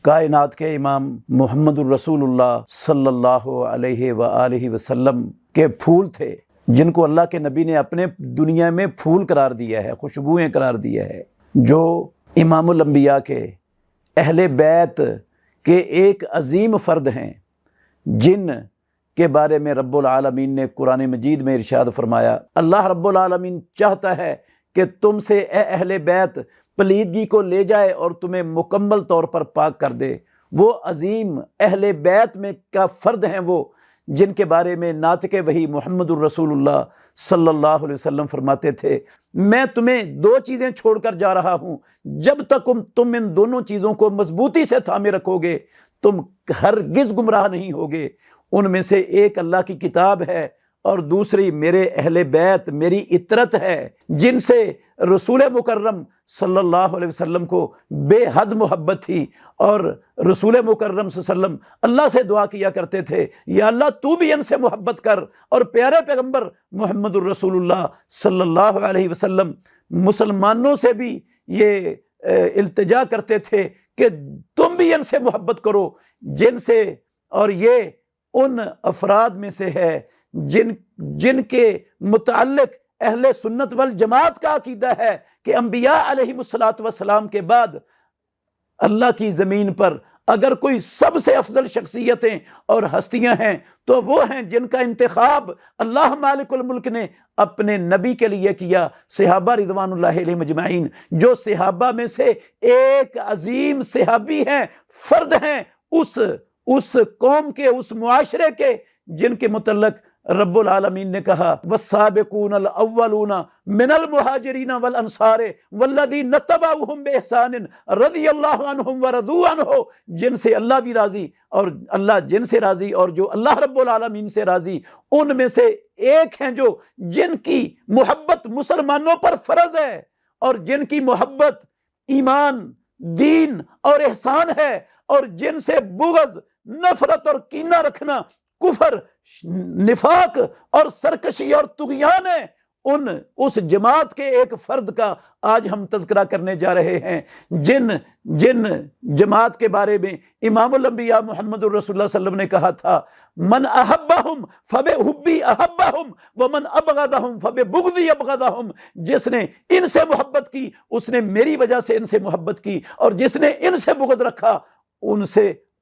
کائنات کے امام محمد الرسول اللہ صلی اللہ علیہ وآلہ وسلم کے پھول تھے، جن کو اللہ کے نبی نے اپنے دنیا میں پھول قرار دیا ہے، خوشبوئیں قرار دیا ہے، جو امام الانبیاء کے، اہل بیت کے ایک عظیم فرد ہیں، جن کے بارے میں رب العالمین نے قرآن مجید میں ارشاد فرمایا، اللہ رب العالمین چاہتا ہے کہ تم سے اے اہل بیت پلیدگی کو لے جائے اور تمہیں مکمل طور پر پاک کر دے۔ وہ عظیم اہل بیت میں کا فرد ہیں وہ، جن کے بارے میں ناطق وحی محمد الرسول اللہ صلی اللہ علیہ وسلم فرماتے تھے، میں تمہیں دو چیزیں چھوڑ کر جا رہا ہوں، جب تک تم ان دونوں چیزوں کو مضبوطی سے تھامے رکھو گے تم ہرگز گمراہ نہیں ہوگے۔ ان میں سے ایک اللہ کی کتاب ہے اور دوسری میرے اہل بیت، میری اطرت ہے، جن سے رسول مکرم صلی اللہ علیہ وسلم کو بے حد محبت تھی، اور رسول مکرم صلی اللہ علیہ وسلم اللہ سے دعا کیا کرتے تھے، یا اللہ تو بھی ان سے محبت کر، اور پیارے پیغمبر محمد الرسول اللہ صلی اللہ علیہ وسلم مسلمانوں سے بھی یہ التجا کرتے تھے کہ تم بھی ان سے محبت کرو، جن سے، اور یہ ان افراد میں سے ہے جن کے متعلق اہل سنت والجماعت کا عقیدہ ہے کہ انبیاء علیہم السلام کے بعد اللہ کی زمین پر اگر کوئی سب سے افضل شخصیتیں اور ہستیاں ہیں تو وہ ہیں جن کا انتخاب اللہ مالک الملک نے اپنے نبی کے لیے کیا، صحابہ رضوان اللہ علیہم اجمعین، جو صحابہ میں سے ایک عظیم صحابی ہیں، فرد ہیں اس قوم کے، اس معاشرے کے، جن کے متعلق رب العالمین نے کہا والسابقون الاولون من المہاجرین والانصار والذین اتبعوہم بإحسان رضی اللہ عنہم ورضوا عنہ، جن سے اللہ بھی راضی اور اللہ جن سے راضی اور جو اللہ رب العالمین سے راضی، ان میں سے ایک ہیں جو جن کی محبت مسلمانوں پر فرض ہے اور جن کی محبت ایمان، دین اور احسان ہے، اور جن سے بغض، نفرت اور کینہ رکھنا کفر، نفاق اور سرکشی اور طغیان ہے۔ اس جماعت کے ایک فرد کا آج ہم تذکرہ کرنے جا رہے ہیں، جن جماعت کے بارے میں امام الانبیاء محمد الرسول اللہ صلی اللہ علیہ وسلم نے کہا تھا من احبہم فبحبی احبہم ومن ابغضہم فببغضی ابغضہم، جس نے ان سے محبت کی اس نے میری وجہ سے ان سے محبت کی، اور جس نے ان سے بغض رکھا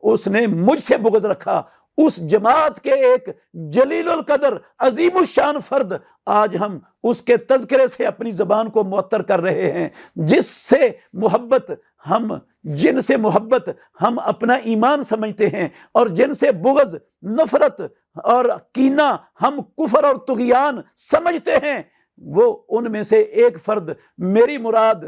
اس نے مجھ سے بغض رکھا۔ اس جماعت کے ایک جلیل القدر عظیم الشان فرد، آج ہم اس کے تذکرے سے اپنی زبان کو معطر کر رہے ہیں، جن سے محبت ہم اپنا ایمان سمجھتے ہیں، اور جن سے بغض، نفرت اور کینہ ہم کفر اور طغیان سمجھتے ہیں۔ وہ ان میں سے ایک فرد، میری مراد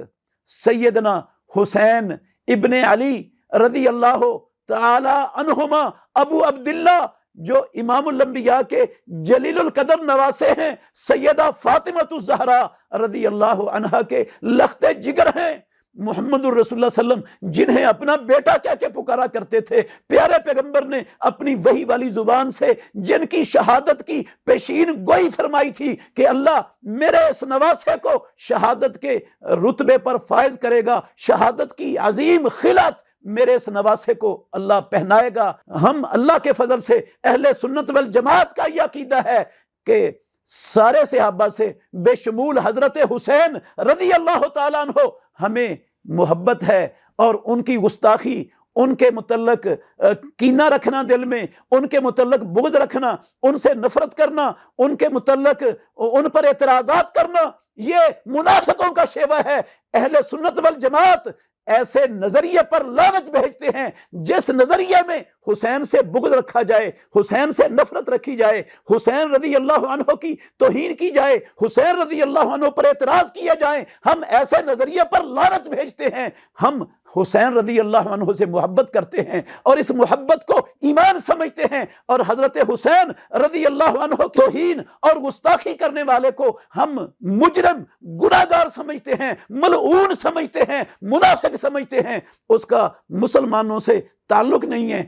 سیدنا حسین ابن علی رضی اللہ تعالی عنہما ابو عبداللہ، جو امام الانبیاء کے جلیل القدر نواسے ہیں، سیدہ فاطمہ الزہرا رضی اللہ عنہا کے لخت جگر ہیں، محمد الرسول اللہ صلی اللہ علیہ وسلم جنہیں اپنا بیٹا کہہ کے پکارا کرتے تھے، پیارے پیغمبر نے اپنی وحی والی زبان سے جن کی شہادت کی پیشین گوئی فرمائی تھی کہ اللہ میرے اس نواسے کو شہادت کے رتبے پر فائز کرے گا، شہادت کی عظیم خلعت میرے اس نواسے کو اللہ پہنائے گا۔ ہم اللہ کے فضل سے اہل سنت والجماعت کا یہ عقیدہ ہے کہ سارے صحابہ سے بے شمول حضرت حسین رضی اللہ تعالیٰ عنہ ہمیں محبت ہے، اور ان کی گستاخی، ان کے متعلق کینہ رکھنا دل میں، ان کے متعلق بغض رکھنا، ان سے نفرت کرنا، ان کے متعلق ان پر اعتراضات کرنا، یہ منافقوں کا شیوہ ہے۔ اہل سنت والجماعت ایسے نظریے پر لعنت بھیجتے ہیں جس نظریے میں حسین سے بغض رکھا جائے، حسین سے نفرت رکھی جائے، حسین رضی اللہ عنہ کی توہین کی جائے، حسین رضی اللہ عنہ پر اعتراض کیا جائے، ہم ایسے نظریے پر لعنت بھیجتے ہیں۔ ہم حسین رضی اللہ عنہ سے محبت کرتے ہیں اور اس محبت کو ایمان سمجھتے ہیں، اور حضرت حسین رضی اللہ عنہ توہین اور گستاخی کرنے والے کو ہم مجرم، گناہگار سمجھتے ہیں، ملعون سمجھتے ہیں، منافق سمجھتے ہیں، اس کا مسلمانوں سے تعلق نہیں ہے۔